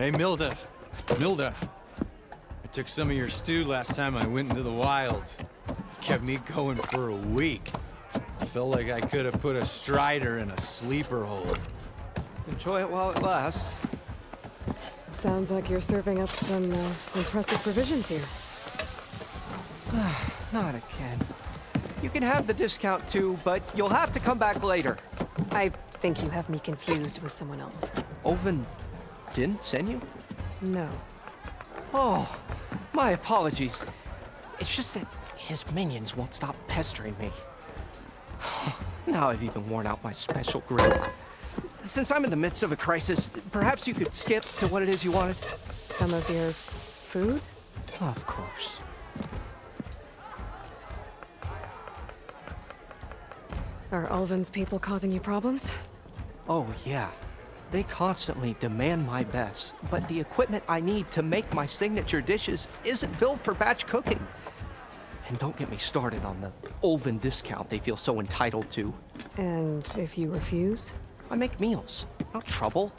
Hey, Mildef. Mildef. I took some of your stew last time I went into the wilds. Kept me going for a week. I felt like I could have put a strider in a sleeper hole. Enjoy it while it lasts. Sounds like you're serving up some impressive provisions here. Not again. You can have the discount too, but you'll have to come back later. I think you have me confused with someone else. Oven didn't send you? No. Oh, my apologies. It's just that his minions won't stop pestering me. Now I've even worn out my special grill. Since I'm in the midst of a crisis, perhaps you could skip to what it is you wanted? Some of your food? Of course. Are Ulvin's people causing you problems? Oh, yeah. They constantly demand my best, but the equipment I need to make my signature dishes isn't built for batch cooking. And don't get me started on the Ulvin discount they feel so entitled to. And if you refuse? I make meals, no trouble.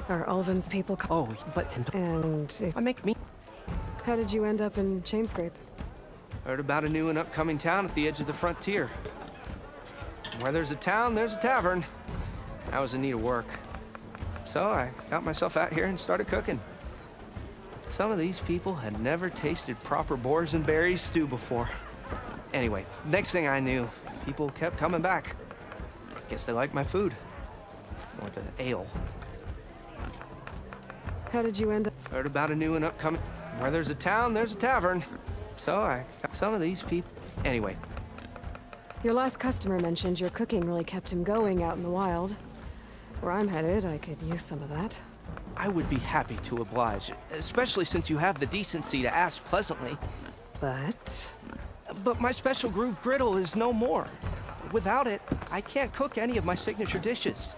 Are Ulvin's people Oh, but... And if... I make me... How did you end up in Chainscrape? Heard about a new and upcoming town at the edge of the frontier. Where there's a town, there's a tavern. I was in need of work. So I got myself out here and started cooking. Some of these people had never tasted proper boars and berries stew before. Anyway, next thing I knew, people kept coming back. Guess they liked my food. Or the ale. How did you end up? Heard about a new and upcoming... Where there's a town, there's a tavern. So I got some of these people... Anyway. Your last customer mentioned your cooking really kept him going out in the wild. Where I'm headed, I could use some of that. I would be happy to oblige, especially since you have the decency to ask pleasantly. But my special groove griddle is no more. Without it, I can't cook any of my signature dishes.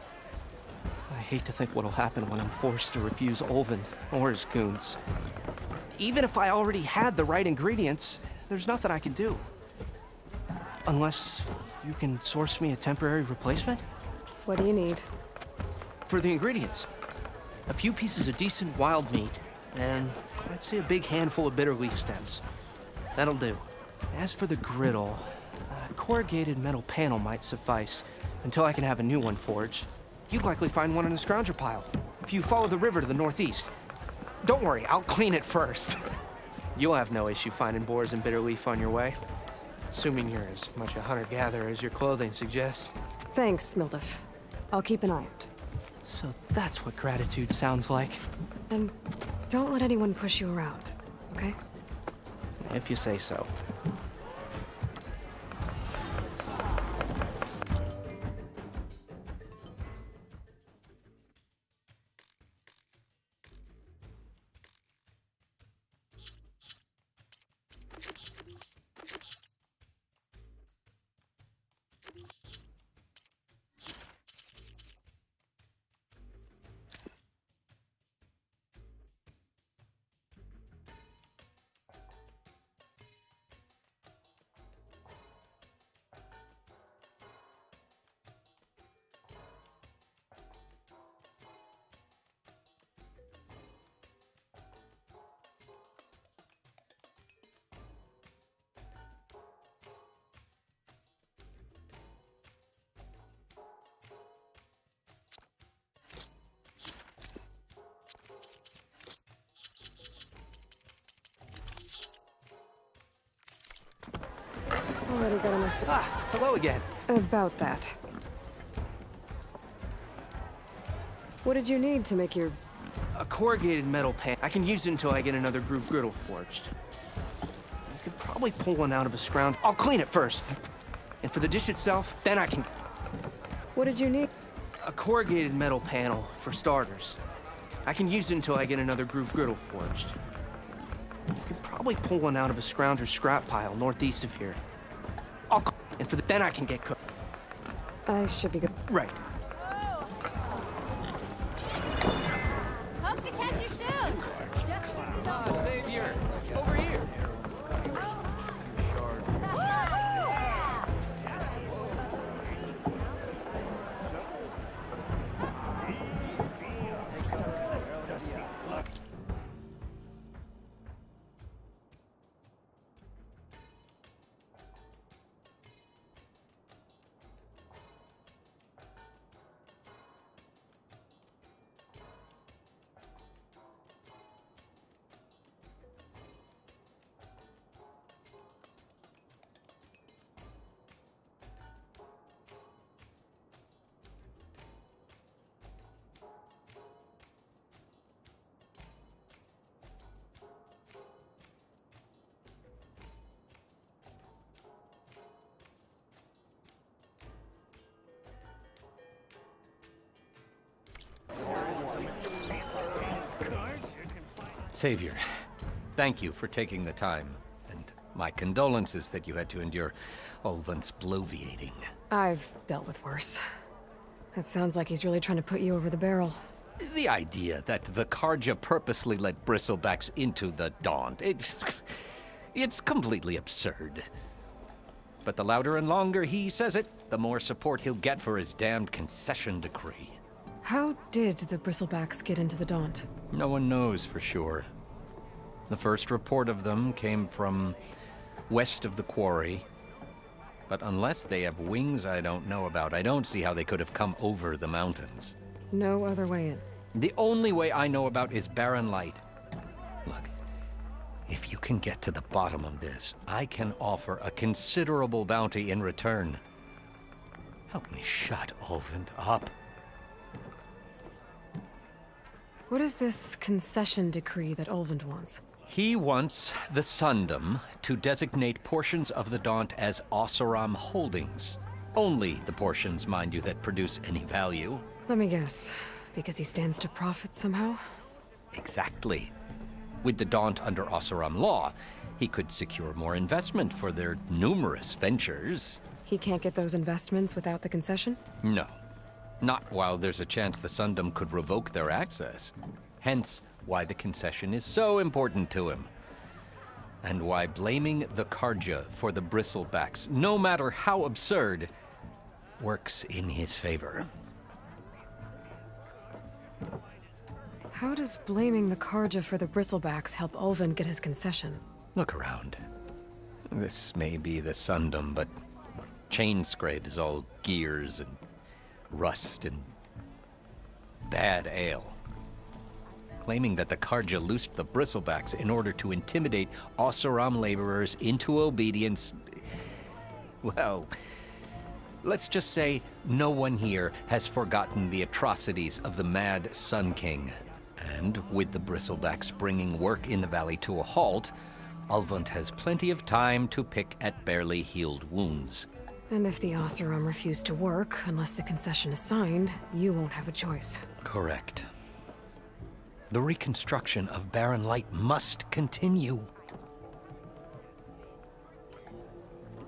I hate to think what'll happen when I'm forced to refuse Ulvin or his goons. Even if I already had the right ingredients, there's nothing I can do. Unless you can source me a temporary replacement? what do you need? For the ingredients, a few pieces of decent wild meat, and I'd say a big handful of bitter leaf stems. That'll do. As for the griddle, a corrugated metal panel might suffice until I can have a new one forged. You'd likely find one in a scrounger pile if you follow the river to the northeast. Don't worry, I'll clean it first. You'll have no issue finding boars and bitter leaf on your way, assuming you're as much a hunter-gatherer as your clothing suggests. Thanks, Mildef. I'll keep an eye out. So that's what gratitude sounds like. And don't let anyone push you around, okay? If you say so. Already got enough. Ah, hello again. About that. What did you need to make your... A corrugated metal pan. I can use it until I get another groove griddle forged. You could probably pull one out of a scrounge. I'll clean it first. And for the dish itself, then I can... What did you need? A corrugated metal panel, for starters. I can use it until I get another groove griddle forged. You could probably pull one out of a scrounger's scrap pile northeast of here. And for then I can get cooked. I should be good. Right. Hope to catch you soon. Savior, over here. Savior, thank you for taking the time, and my condolences that you had to endure Ulvund's bloviating. I've dealt with worse. It sounds like he's really trying to put you over the barrel. The idea that the Carja purposely let Bristlebacks into the Daunt, it's completely absurd. But the louder and longer he says it, the more support he'll get for his damned concession decree. How did the Bristlebacks get into the Daunt? No one knows for sure. The first report of them came from west of the quarry. But unless they have wings I don't know about, I don't see how they could have come over the mountains. No other way in. The only way I know about is Barren Light. Look, if you can get to the bottom of this, I can offer a considerable bounty in return. Help me shut Ulvund up. What is this concession decree that Ulvund wants? He wants the Sundom to designate portions of the Daunt as Oseram holdings. Only the portions, mind you, that produce any value. Let me guess. Because he stands to profit somehow? Exactly. With the Daunt under Oseram law, he could secure more investment for their numerous ventures. He can't get those investments without the concession? No. Not while there's a chance the Sundom could revoke their access. Hence, why the concession is so important to him. And why blaming the Carja for the Bristlebacks, no matter how absurd, works in his favor. How does blaming the Carja for the Bristlebacks help Ulvund get his concession? Look around. This may be the Sundom, but Chainscrape is all gears and rust and bad ale. Claiming that the Carja loosed the Bristlebacks in order to intimidate Oseram laborers into obedience. Well, let's just say no one here has forgotten the atrocities of the Mad Sun King. And with the Bristlebacks bringing work in the valley to a halt, Ulvund has plenty of time to pick at barely healed wounds. And if the Oseram refuse to work, unless the concession is signed, you won't have a choice. Correct. The reconstruction of Barren Light must continue.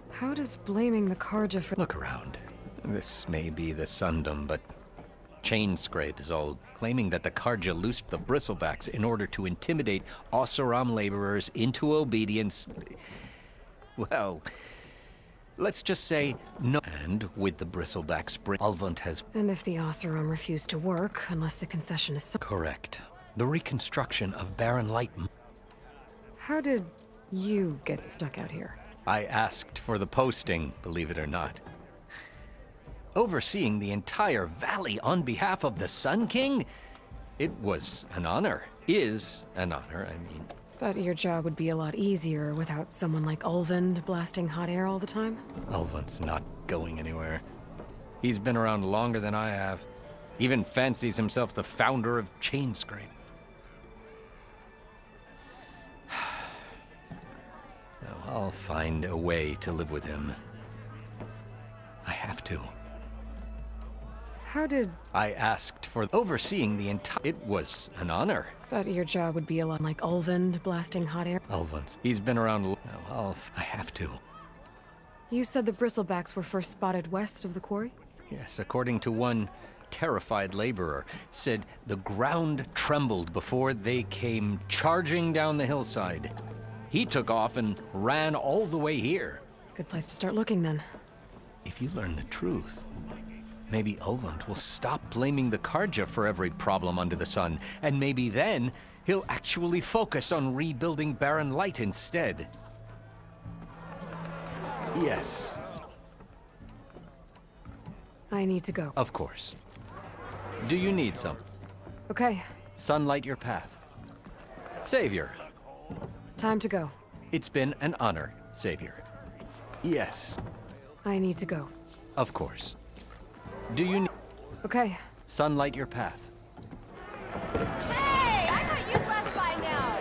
How does blaming the Carja for— Look around. This may be the Sundom, but Chainscrape is all claiming that the Carja loosed the Bristlebacks in order to intimidate Oseram laborers into obedience. Well, let's just say no. And with the Bristlebacks, Ulvund has— And if the Oseram refuse to work, unless the concession is signed— Correct. The reconstruction of Barren Light— How did you get stuck out here? I asked for the posting, believe it or not. Overseeing the entire valley on behalf of the Sun King? It was an honor. Is an honor, I mean. But your job would be a lot easier without someone like Ulvund blasting hot air all the time? Ulvund's not going anywhere. He's been around longer than I have. Even fancies himself the founder of Chainscrape. I'll find a way to live with him. I have to. How did... I asked for overseeing the entire... It was an honor. But your job would be a lot like Ulvund blasting hot air? Ulvund. He's been around... Well, I have to. You said the bristlebacks were first spotted west of the quarry? Yes, according to one terrified laborer, said the ground trembled before they came charging down the hillside. He took off and ran all the way here. Good place to start looking, then. If you learn the truth, maybe Ulvund will stop blaming the Carja for every problem under the sun, and maybe then he'll actually focus on rebuilding Barren Light instead. Yes. I need to go. Of course. Do you need some? Okay, Sunlight your path. Savior. time to go. It's been an honor, Savior. Yes. I need to go. Of course. Do you need... Okay. Sunlight your path. Hey! I thought you'd left by now!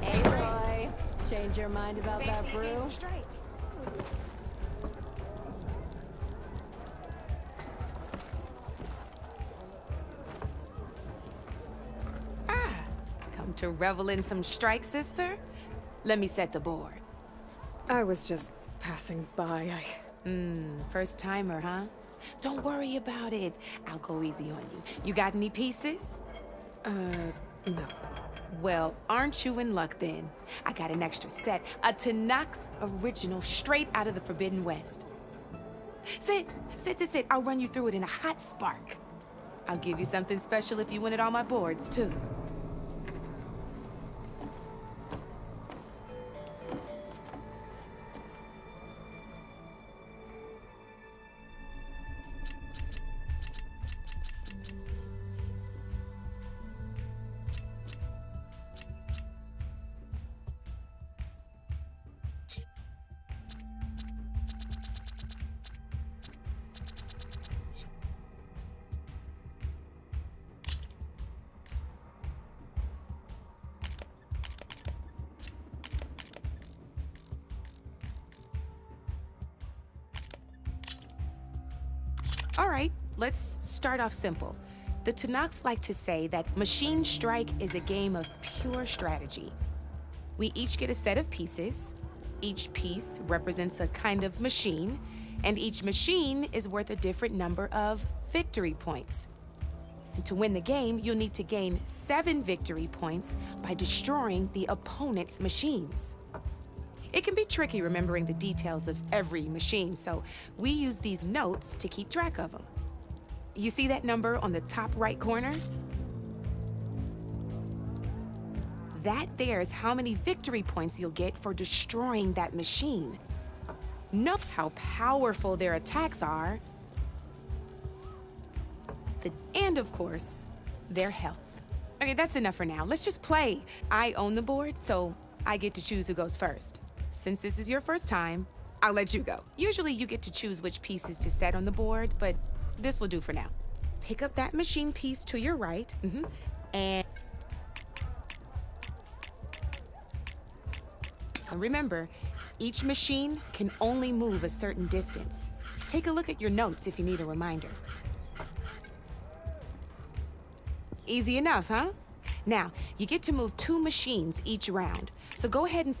Hey, Roy. Change your mind about that brew? Come to revel in some strike, sister? Let me set the board. I was just passing by. First timer, huh? Don't worry about it. I'll go easy on you. You got any pieces? No. Well, aren't you in luck then? I got an extra set, a Tanakh original straight out of the Forbidden West. Sit. I'll run you through it in a hot spark. I'll give you something special if you win it on my boards, too. All right, let's start off simple. The Tanakh like to say that Machine Strike is a game of pure strategy. We each get a set of pieces. Each piece represents a kind of machine, and each machine is worth a different number of victory points. And to win the game, you'll need to gain 7 victory points by destroying the opponent's machines. It can be tricky remembering the details of every machine, so we use these notes to keep track of them. You see that number on the top right corner? That there is how many victory points you'll get for destroying that machine. Note how powerful their attacks are. And of course, their health. Okay, that's enough for now. Let's just play. I own the board, so I get to choose who goes first. Since this is your first time, I'll let you go. Usually you get to choose which pieces to set on the board, but this will do for now. Pick up that machine piece to your right, and remember, each machine can only move a certain distance. Take a look at your notes if you need a reminder. Easy enough, huh? Now, you get to move 2 machines each round, so go ahead and...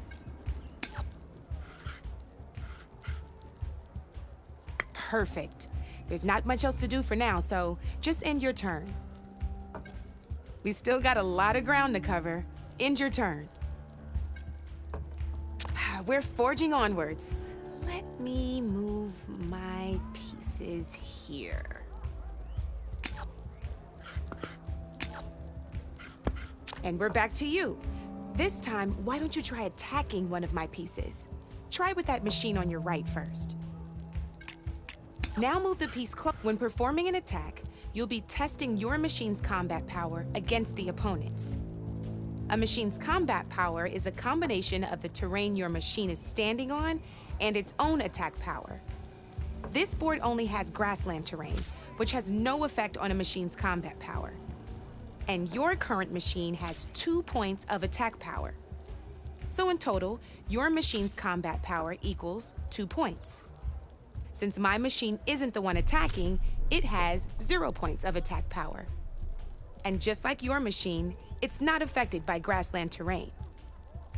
Perfect. There's not much else to do for now, so just end your turn. We still got a lot of ground to cover. End your turn. We're forging onwards. Let me move my pieces here. And we're back to you. This time, why don't you try attacking one of my pieces? Try with that machine on your right first. Now move the piece close. When performing an attack, you'll be testing your machine's combat power against the opponent's. A machine's combat power is a combination of the terrain your machine is standing on and its own attack power. This board only has grassland terrain, which has no effect on a machine's combat power. And your current machine has 2 points of attack power. So in total, your machine's combat power equals 2 points. Since my machine isn't the one attacking, it has 0 points of attack power. And just like your machine, it's not affected by grassland terrain.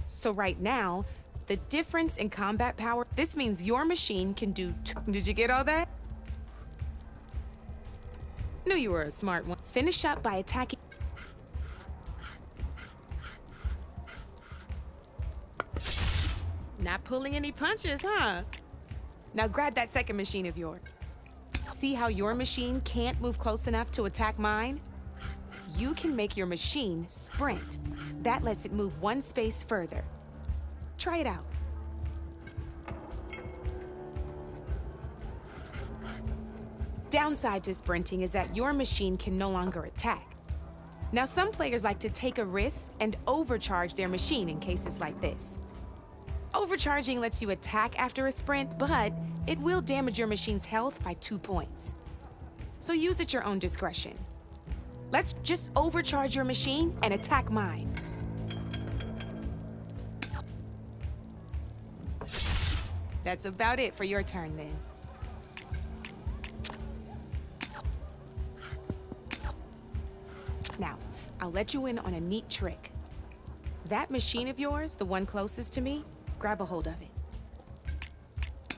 So right now, the difference in combat power, this means your machine can do Did you get all that? Knew you were a smart one. Finish up by attacking. Not pulling any punches, huh? Now grab that second machine of yours. See how your machine can't move close enough to attack mine? You can make your machine sprint. That lets it move 1 space further. Try it out. Downside to sprinting is that your machine can no longer attack. Now, some players like to take a risk and overcharge their machine in cases like this. Overcharging lets you attack after a sprint, but it will damage your machine's health by 2 points. So use at your own discretion. Let's just overcharge your machine and attack mine. That's about it for your turn, then. Now, I'll let you in on a neat trick. That machine of yours, the one closest to me, grab a hold of it.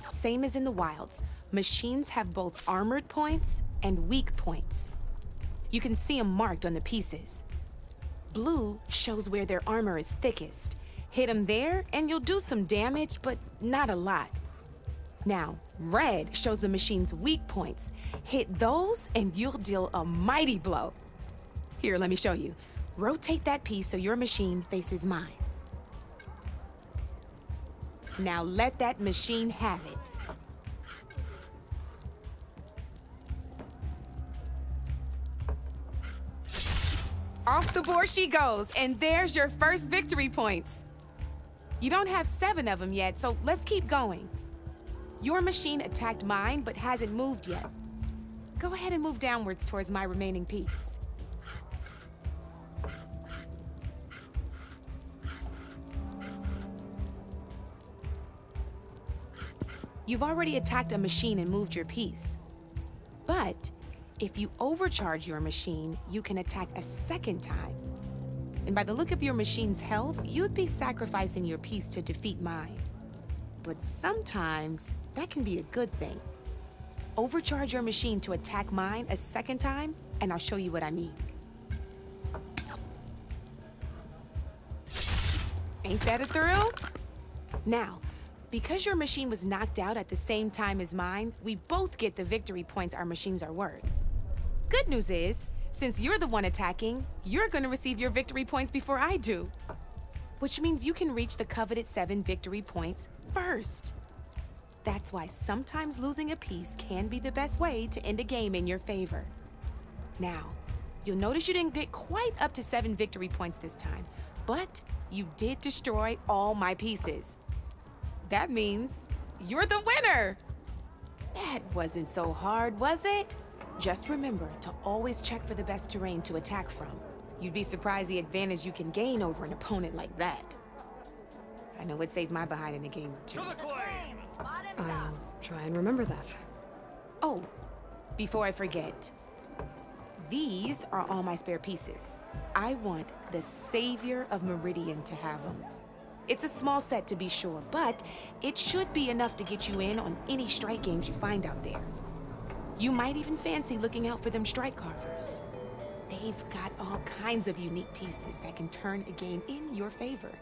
Same as in the wilds, machines have both armored points and weak points. You can see them marked on the pieces. Blue shows where their armor is thickest. Hit them there, and you'll do some damage, but not a lot. Now, red shows the machine's weak points. Hit those, and you'll deal a mighty blow. Here, let me show you. Rotate that piece so your machine faces mine. Now let that machine have it. Off the board she goes, and there's your first victory points. You don't have 7 of them yet, so let's keep going. Your machine attacked mine, but hasn't moved yet. Go ahead and move downwards towards my remaining piece. You've already attacked a machine and moved your piece. But if you overcharge your machine, you can attack a second time. And by the look of your machine's health, you'd be sacrificing your piece to defeat mine. But sometimes, that can be a good thing. Overcharge your machine to attack mine a second time, and I'll show you what I mean. Ain't that a thrill? Now, because your machine was knocked out at the same time as mine, we both get the victory points our machines are worth. Good news is, since you're the one attacking, you're gonna receive your victory points before I do. Which means you can reach the coveted 7 victory points first. That's why sometimes losing a piece can be the best way to end a game in your favor. Now, You'll notice you didn't get quite up to 7 victory points this time, but you did destroy all my pieces. That means you're the winner! That wasn't so hard, was it? Just remember to always check for the best terrain to attack from. You'd be surprised the advantage you can gain over an opponent like that. I know it saved my behind in a game or two. I'll try and remember that. Oh, before I forget, these are all my spare pieces. I want the Savior of Meridian to have them. It's a small set to be sure, but it should be enough to get you in on any strike games you find out there. You might even fancy looking out for them strike carvers. They've got all kinds of unique pieces that can turn a game in your favor,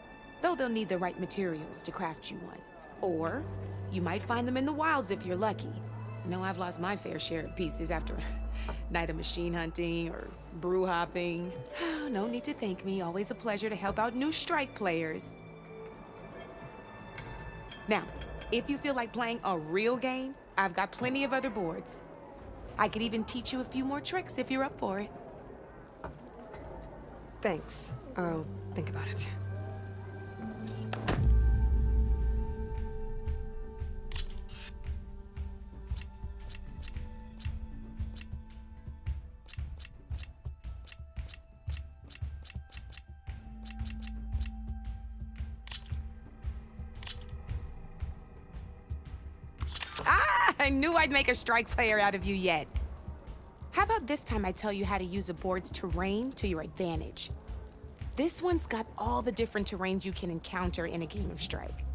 though they'll need the right materials to craft you one. Or you might find them in the wilds if you're lucky. I know I've lost my fair share of pieces after a night of machine hunting or brew hopping. No need to thank me. Always a pleasure to help out new strike players. Now, if you feel like playing a real game, I've got plenty of other boards. I could even teach you a few more tricks if you're up for it. Thanks. I'll think about it. I knew I'd make a strike player out of you yet. How about this time I tell you how to use a board's terrain to your advantage? This one's got all the different terrains you can encounter in a game of Strike.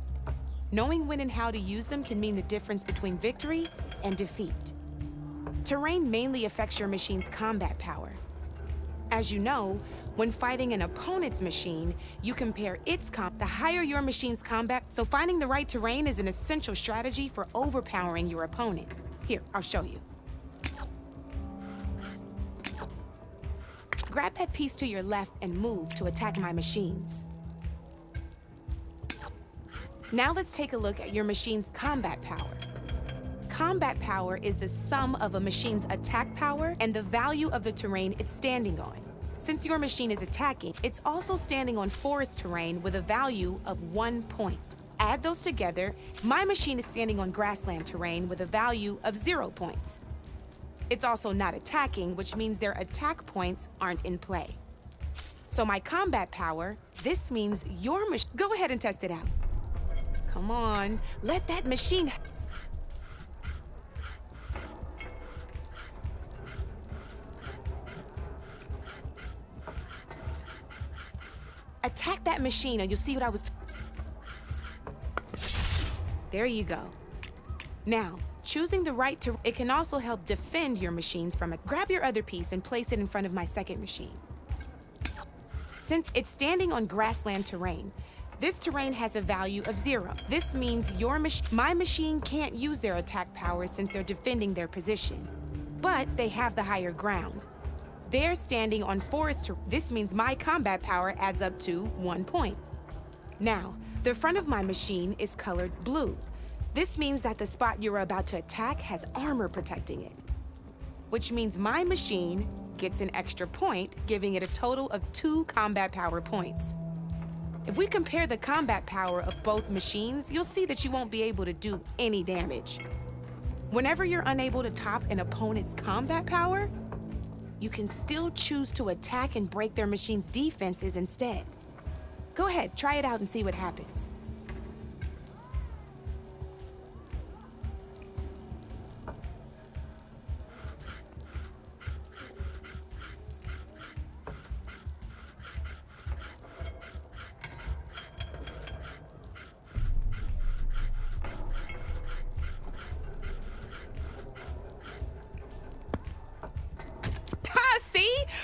Knowing when and how to use them can mean the difference between victory and defeat. Terrain mainly affects your machine's combat power. As you know, when fighting an opponent's machine, you compare its the higher your machine's combat, so finding the right terrain is an essential strategy for overpowering your opponent. Here, I'll show you. Grab that piece to your left and move to attack my machines. Now let's take a look at your machine's combat power. Combat power is the sum of a machine's attack power and the value of the terrain it's standing on. Since your machine is attacking, it's also standing on forest terrain with a value of 1 point. Add those together, my machine is standing on grassland terrain with a value of 0 points. It's also not attacking, which means their attack points aren't in play. So my combat power, this means your machine. Go ahead and test it out. Come on, let that machine. Attack that machine and you'll see what I was. There you go. Now, choosing the right to, it can also help defend your machines from it. Grab your other piece and place it in front of my second machine. Since it's standing on grassland terrain, this terrain has a value of 0. This means my machine can't use their attack power since they're defending their position. But they have the higher ground. They're standing on forest terrain. This means my combat power adds up to 1 point. Now, the front of my machine is colored blue. This means that the spot you're about to attack has armor protecting it, which means my machine gets an extra point, giving it a total of 2 combat power points. If we compare the combat power of both machines, you'll see that you won't be able to do any damage. Whenever you're unable to top an opponent's combat power, you can still choose to attack and break their machine's defenses instead. Go ahead, try it out and see what happens.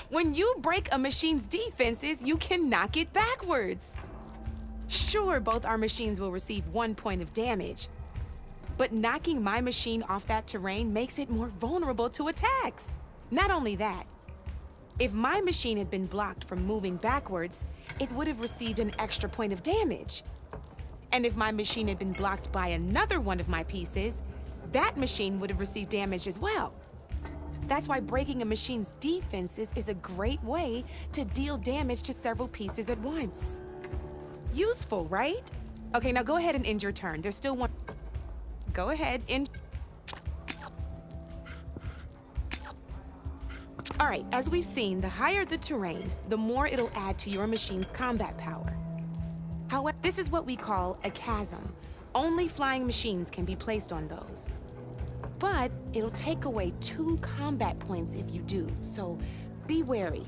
When you break a machine's defenses, you can knock it backwards. Sure, both our machines will receive 1 point of damage, but knocking my machine off that terrain makes it more vulnerable to attacks. Not only that, if my machine had been blocked from moving backwards, it would have received an extra point of damage. And if my machine had been blocked by another one of my pieces, that machine would have received damage as well. That's why breaking a machine's defenses is a great way to deal damage to several pieces at once. Useful, right? Okay, now go ahead and end your turn. There's still one. Go ahead, end. All right, as we've seen, the higher the terrain, the more it'll add to your machine's combat power. However, this is what we call a chasm. Only flying machines can be placed on those. But it'll take away 2 combat points if you do, so be wary.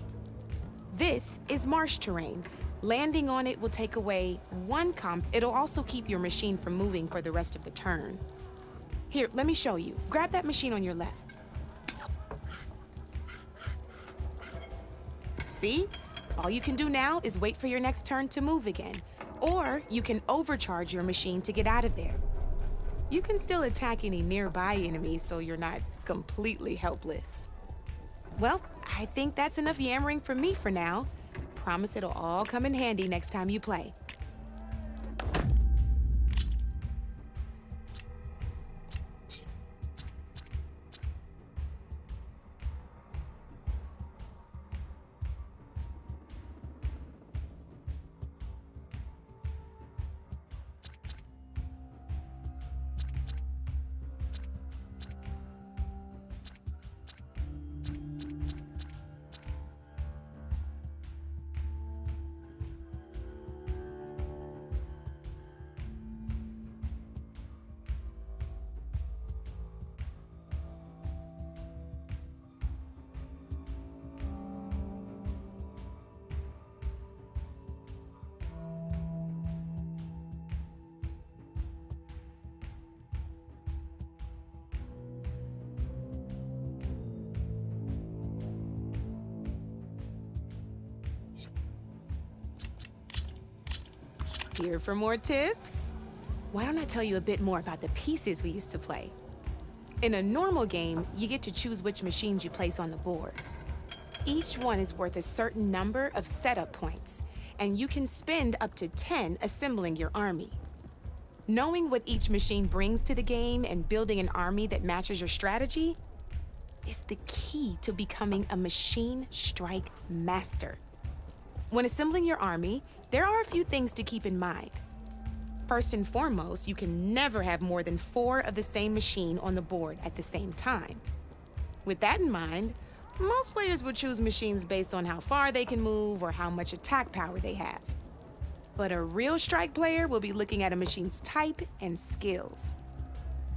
This is marsh terrain. Landing on it will take away 1 comp. It'll also keep your machine from moving for the rest of the turn. Here, let me show you. Grab that machine on your left. See? All you can do now is wait for your next turn to move again. Or you can overcharge your machine to get out of there. You can still attack any nearby enemies so you're not completely helpless. Well, I think that's enough yammering from me for now. Promise it'll all come in handy next time you play. Here for more tips? Why don't I tell you a bit more about the pieces we used to play? In a normal game, you get to choose which machines you place on the board. Each one is worth a certain number of setup points, and you can spend up to 10 assembling your army. Knowing what each machine brings to the game and building an army that matches your strategy is the key to becoming a machine strike master. When assembling your army, there are a few things to keep in mind. First and foremost, you can never have more than 4 of the same machine on the board at the same time. With that in mind, most players would choose machines based on how far they can move or how much attack power they have. But a real strike player will be looking at a machine's type and skills.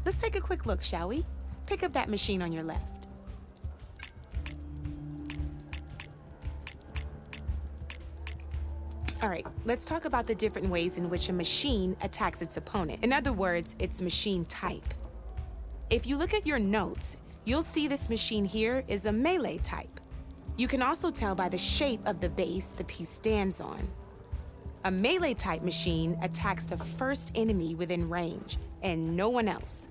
Let's take a quick look, shall we? Pick up that machine on your left. All right, let's talk about the different ways in which a machine attacks its opponent. In other words, its machine type. If you look at your notes, you'll see this machine here is a melee type. You can also tell by the shape of the base the piece stands on. A melee type machine attacks the first enemy within range, and no one else.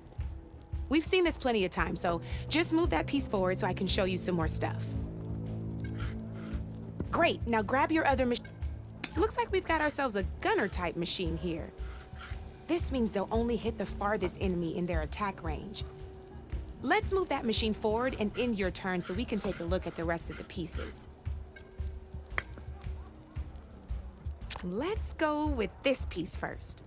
We've seen this plenty of times, so just move that piece forward so I can show you some more stuff. Great, now grab your other machine. Looks like we've got ourselves a gunner-type machine here. This means they'll only hit the farthest enemy in their attack range. Let's move that machine forward and end your turn so we can take a look at the rest of the pieces. Let's go with this piece first.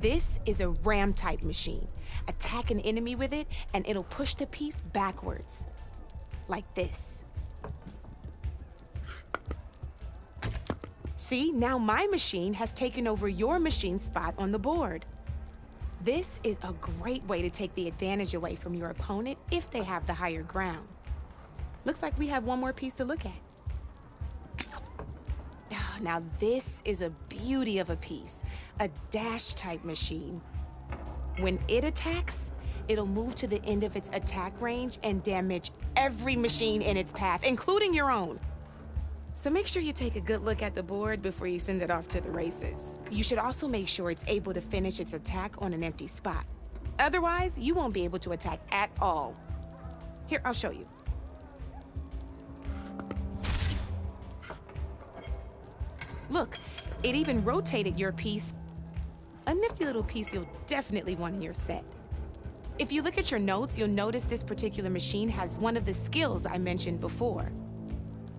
This is a ram-type machine. Attack an enemy with it, and it'll push the piece backwards. Like this. See, now my machine has taken over your machine's spot on the board. This is a great way to take the advantage away from your opponent if they have the higher ground. Looks like we have one more piece to look at. Now this is a beauty of a piece, a dash-type machine. When it attacks, it'll move to the end of its attack range and damage every machine in its path, including your own. So make sure you take a good look at the board before you send it off to the races. You should also make sure it's able to finish its attack on an empty spot. Otherwise, you won't be able to attack at all. Here, I'll show you. Look, it even rotated your piece. A nifty little piece you'll definitely want in your set. If you look at your notes, you'll notice this particular machine has one of the skills I mentioned before.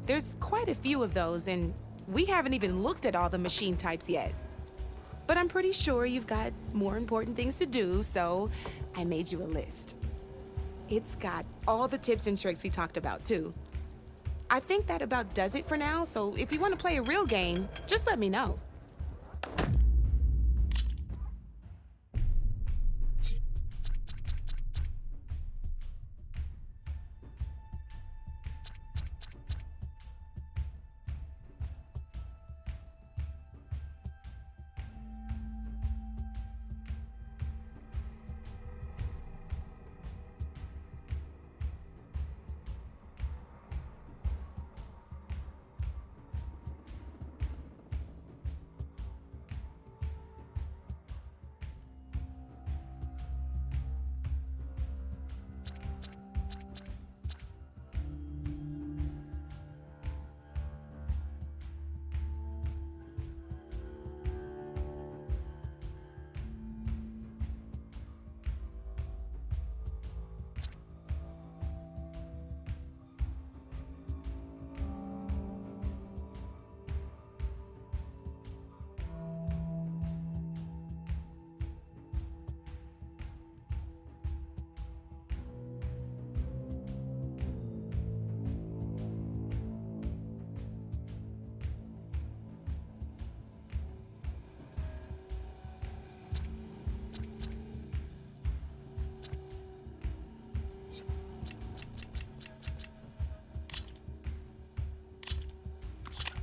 There's quite a few of those, and we haven't even looked at all the machine types yet. But I'm pretty sure you've got more important things to do, so I made you a list. It's got all the tips and tricks we talked about, too. I think that about does it for now, so if you want to play a real game, just let me know.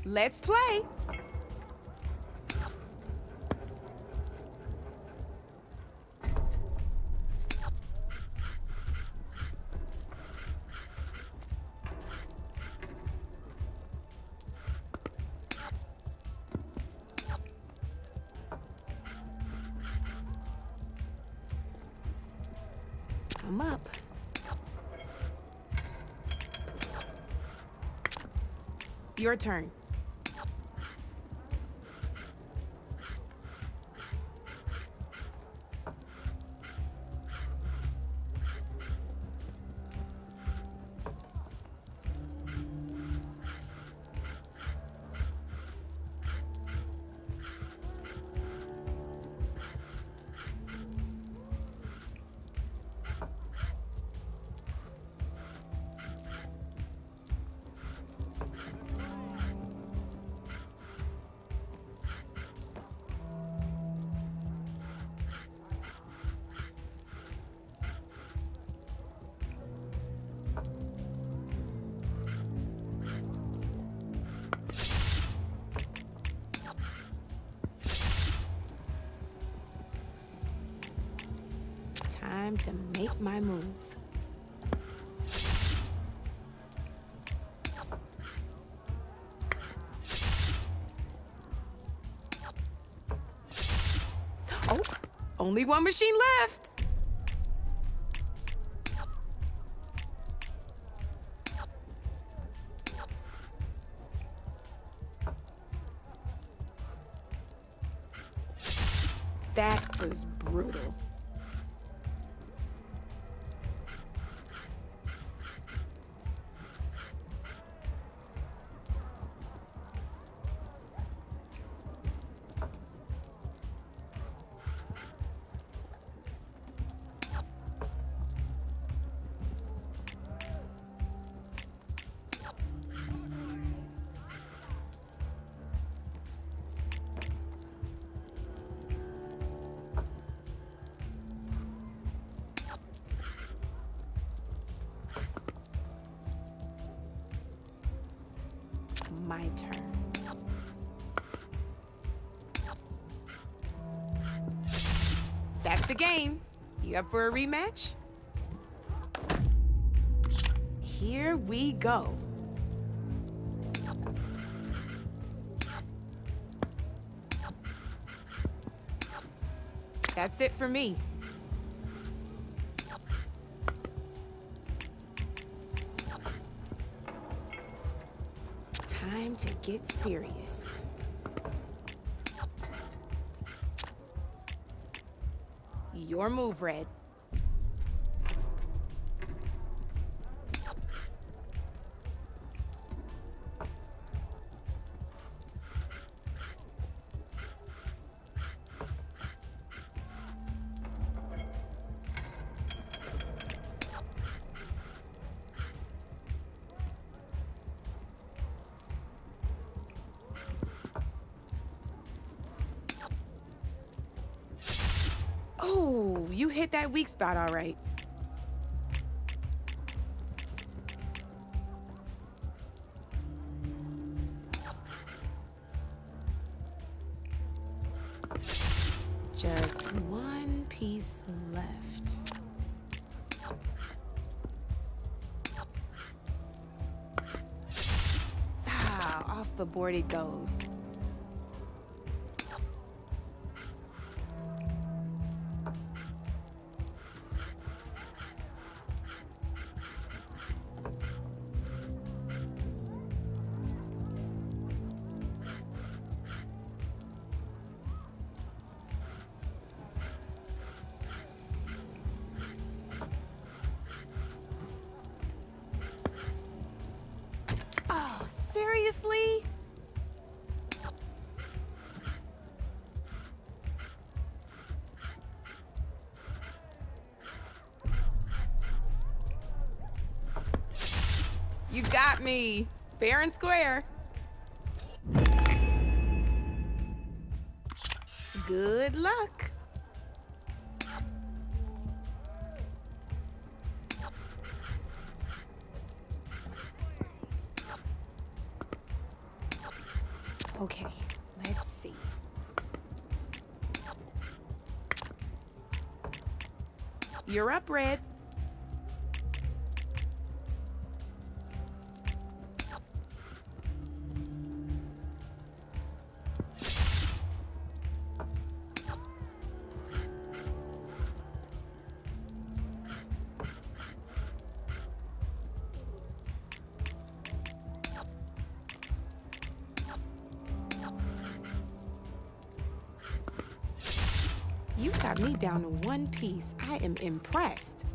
Let's play. I'm up. Your turn. Time to make my move. Oh, only one machine left. That was brutal. My turn. That's the game. You up for a rematch? Here we go. That's it for me. Time to get serious. Your move, Red. hit that weak spot all right. Just one piece left. Ah, off the board it goes. Oh, seriously? You got me. Fair and square. Good luck. Okay, let's see. You're up, Red. You got me down to one piece. I am impressed.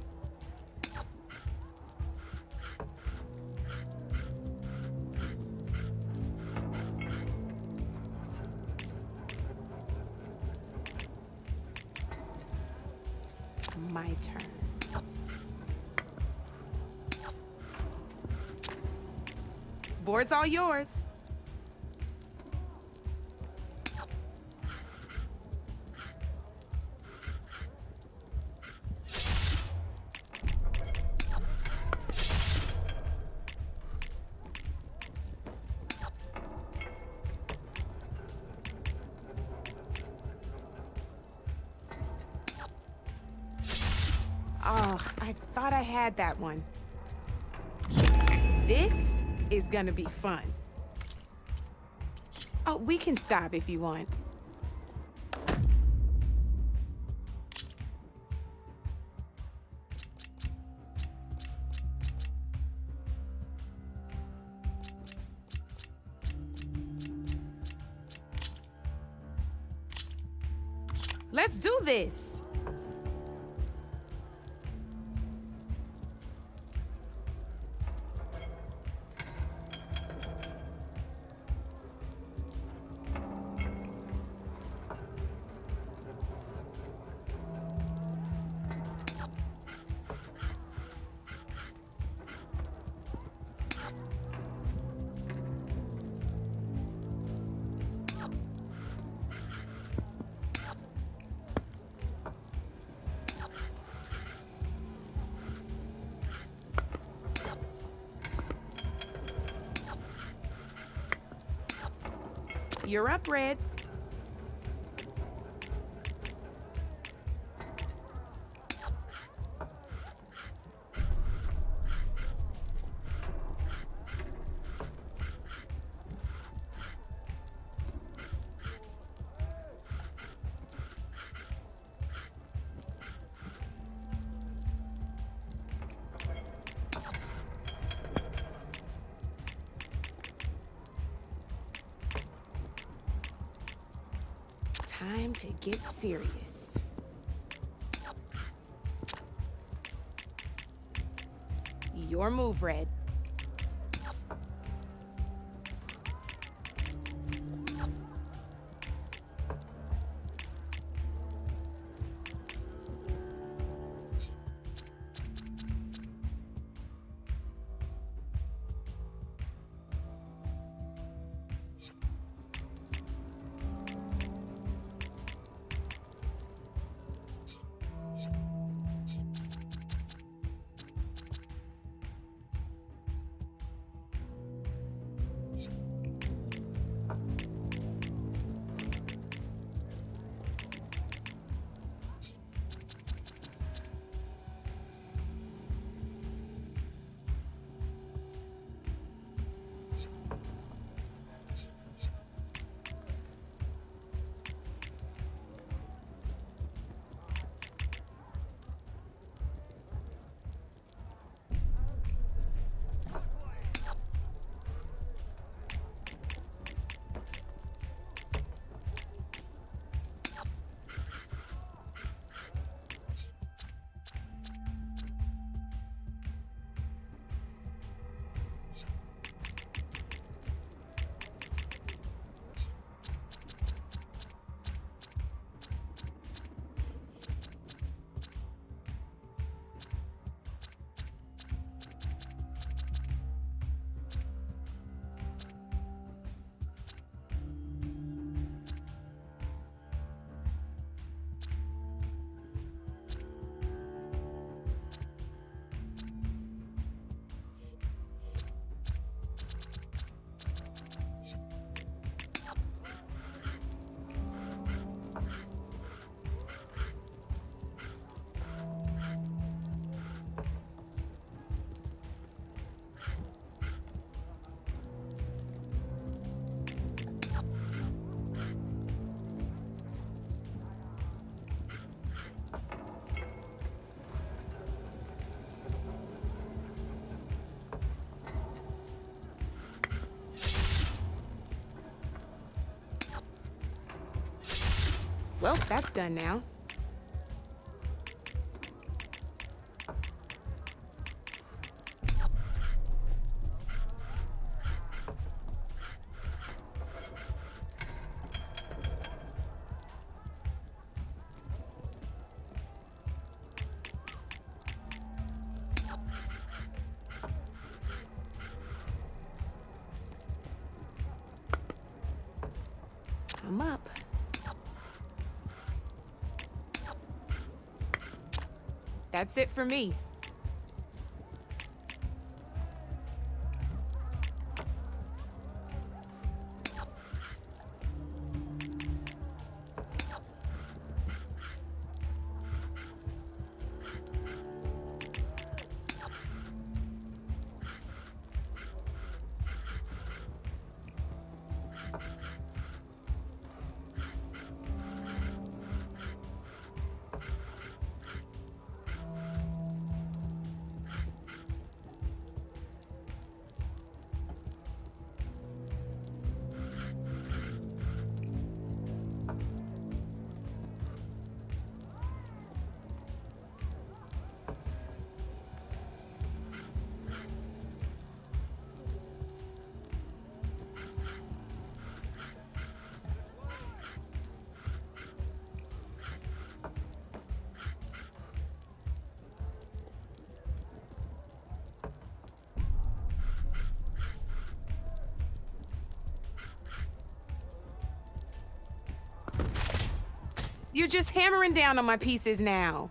My turn. Board's all yours. Oh, I thought I had that one. This is gonna be fun. Oh, we can stop if you want. Let's do this. You're up, Red. Time to get serious. Your move, Red. Well, that's done now. I'm up. That's it for me. You're just hammering down on my pieces now.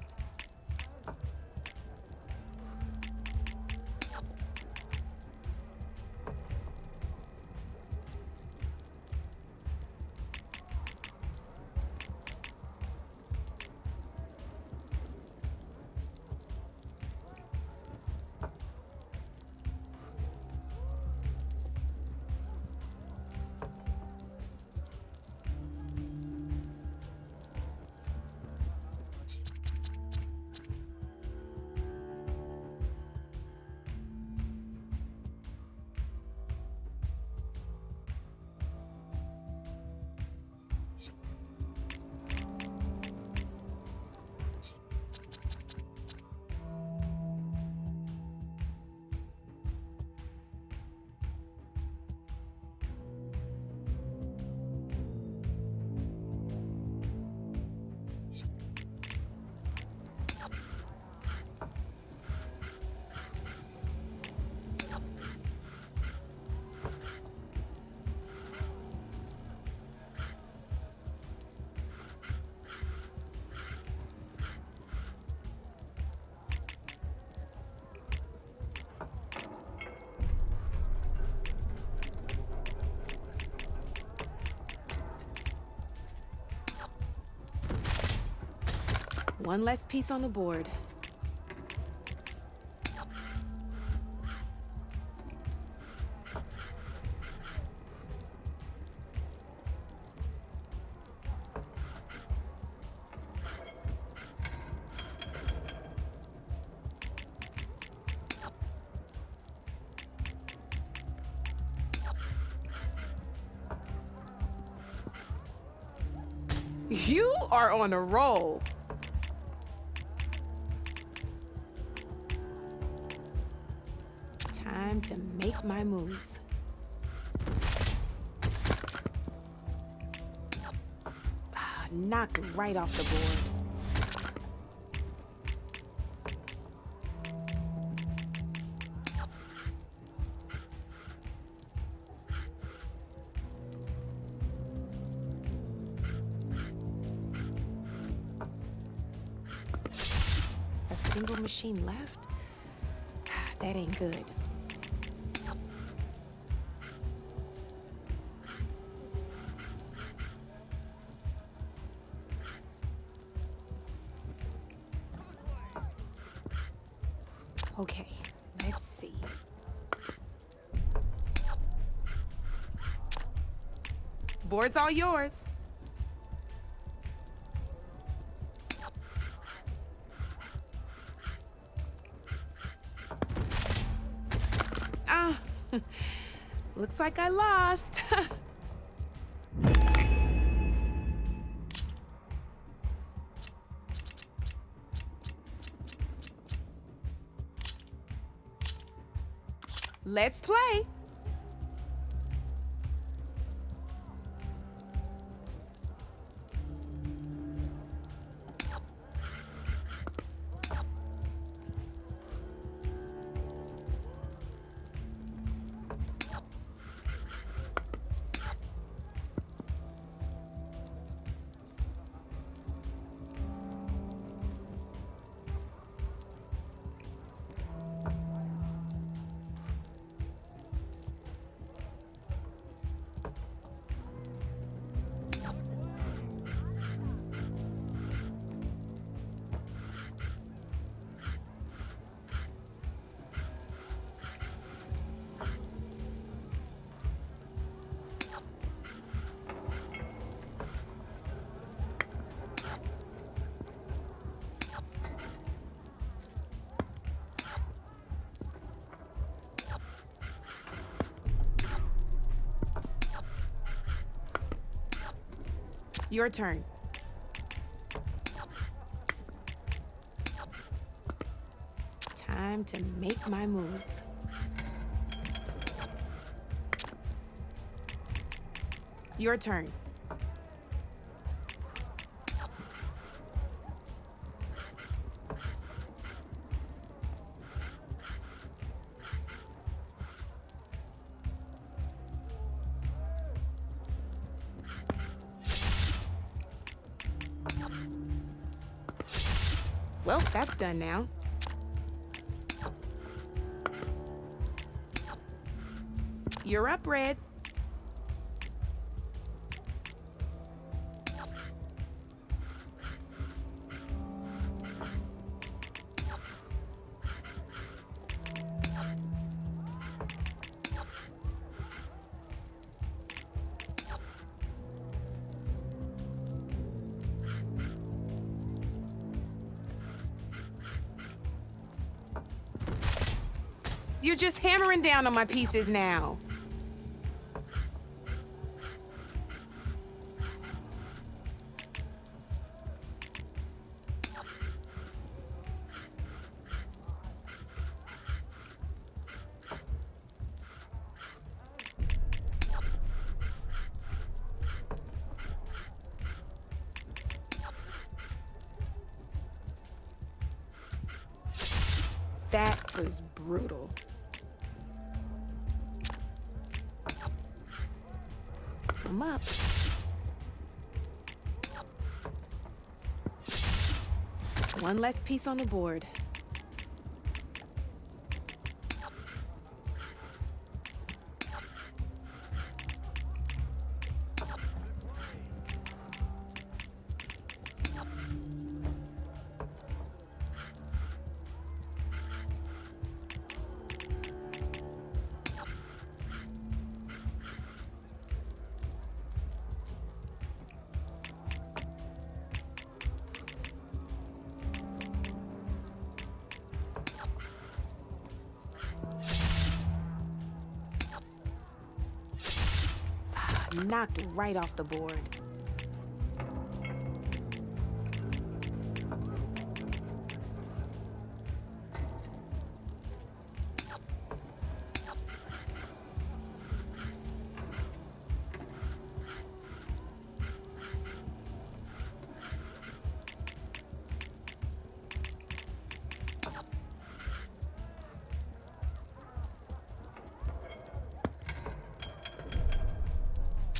One less piece on the board. You are on a roll. Time to make my move. Knocked right off the board. A single machine left? That ain't good. Okay, let's see. Board's all yours. Ah, looks like I lost. Let's play. Your turn. Time to make my move. Your turn. Well, that's done now. You're up, Red. You're just hammering down on my pieces now. That was brutal. I'm up. One less piece on the board. Knocked right off the board.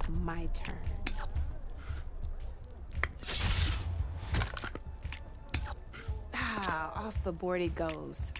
My turn. Ah, off the board it goes.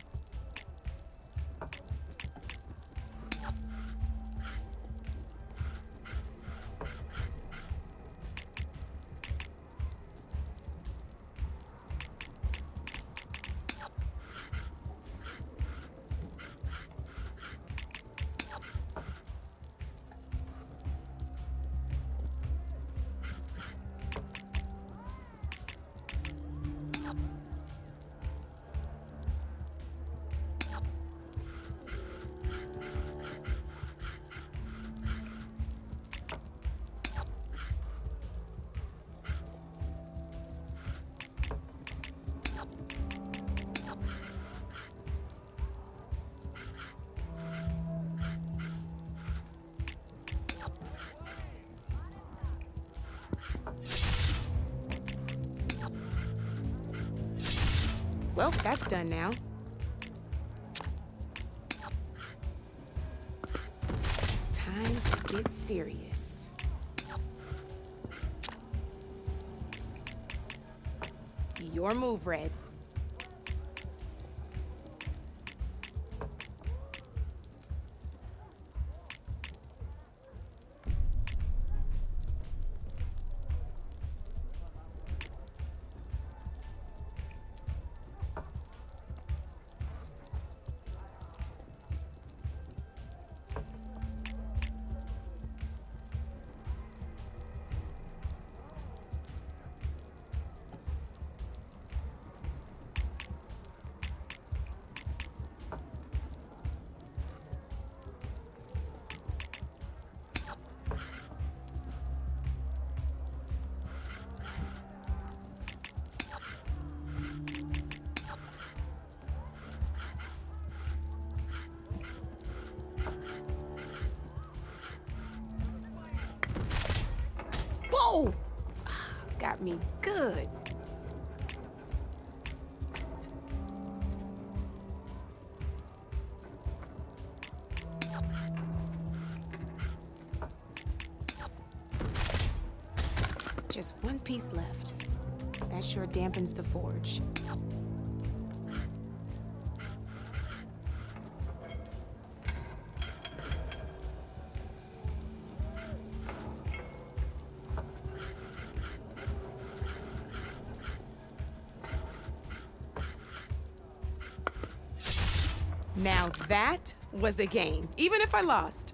Well, that's done now. Time to get serious. Your move, Red. Whoa! Got me good. Just one piece left. That sure dampens the forge. Now that was a game, even if I lost.